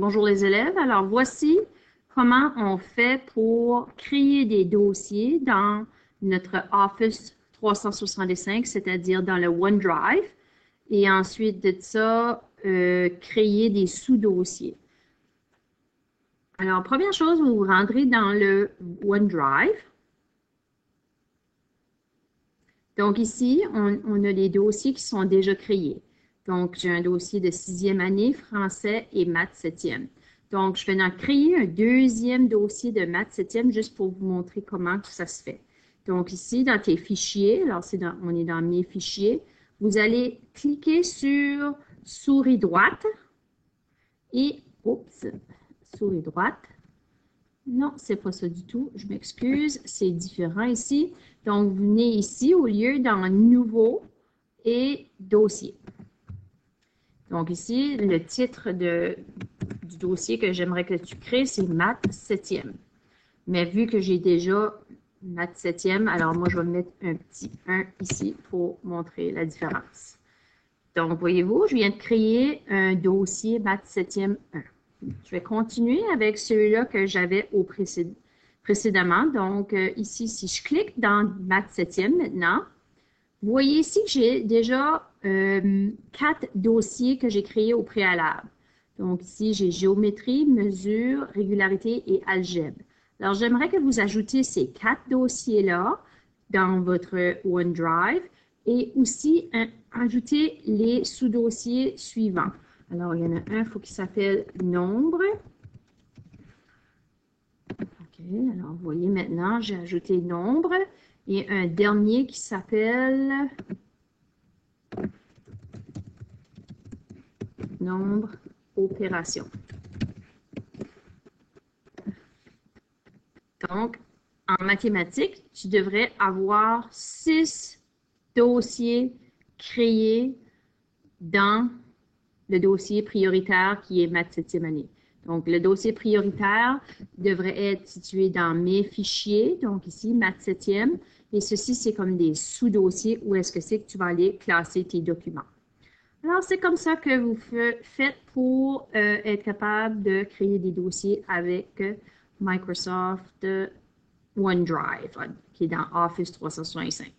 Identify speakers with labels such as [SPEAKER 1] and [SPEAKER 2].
[SPEAKER 1] Bonjour les élèves. Alors voici comment on fait pour créer des dossiers dans notre Office 365, c'est-à-dire dans le OneDrive, et ensuite de ça, créer des sous-dossiers. Alors, première chose, vous rentrez dans le OneDrive. Donc ici, on a les dossiers qui sont déjà créés. Donc, j'ai un dossier de 6e année, français et maths 7e. Donc, je vais en créer un deuxième dossier de maths 7e juste pour vous montrer comment ça se fait. Donc, ici, dans tes fichiers, alors on est dans mes fichiers, vous allez cliquer sur souris droite et, oups, souris droite. Non, c'est pas ça du tout. Je m'excuse, c'est différent ici. Donc, vous venez ici au lieu dans Nouveau et Dossier. Donc, ici, le titre du dossier que j'aimerais que tu crées, c'est Maths 7e. Mais vu que j'ai déjà Maths 7e, alors moi, je vais mettre un petit 1 ici pour montrer la différence. Donc, voyez-vous, je viens de créer un dossier Maths 7e 1. Je vais continuer avec celui-là que j'avais précédemment. Donc, ici, si je clique dans Maths 7e maintenant, vous voyez ici que j'ai déjà 4 dossiers que j'ai créés au préalable. Donc, ici, j'ai géométrie, mesure, régularité et algèbre. Alors, j'aimerais que vous ajoutiez ces 4 dossiers-là dans votre OneDrive et aussi ajouter les sous-dossiers suivants. Alors, il y en a un, il faut qu'il s'appelle nombre. OK, alors vous voyez maintenant, j'ai ajouté nombre et un dernier qui s'appelle nombre opération. Donc, en mathématiques, tu devrais avoir 6 dossiers créés dans le dossier prioritaire qui est maths 7e année. Donc, le dossier prioritaire devrait être situé dans mes fichiers, donc ici, maths 7e, et ceci, c'est comme des sous-dossiers où est-ce que c'est que tu vas aller classer tes documents. Alors, c'est comme ça que vous faites pour être capable de créer des dossiers avec Microsoft OneDrive, qui est dans Office 365.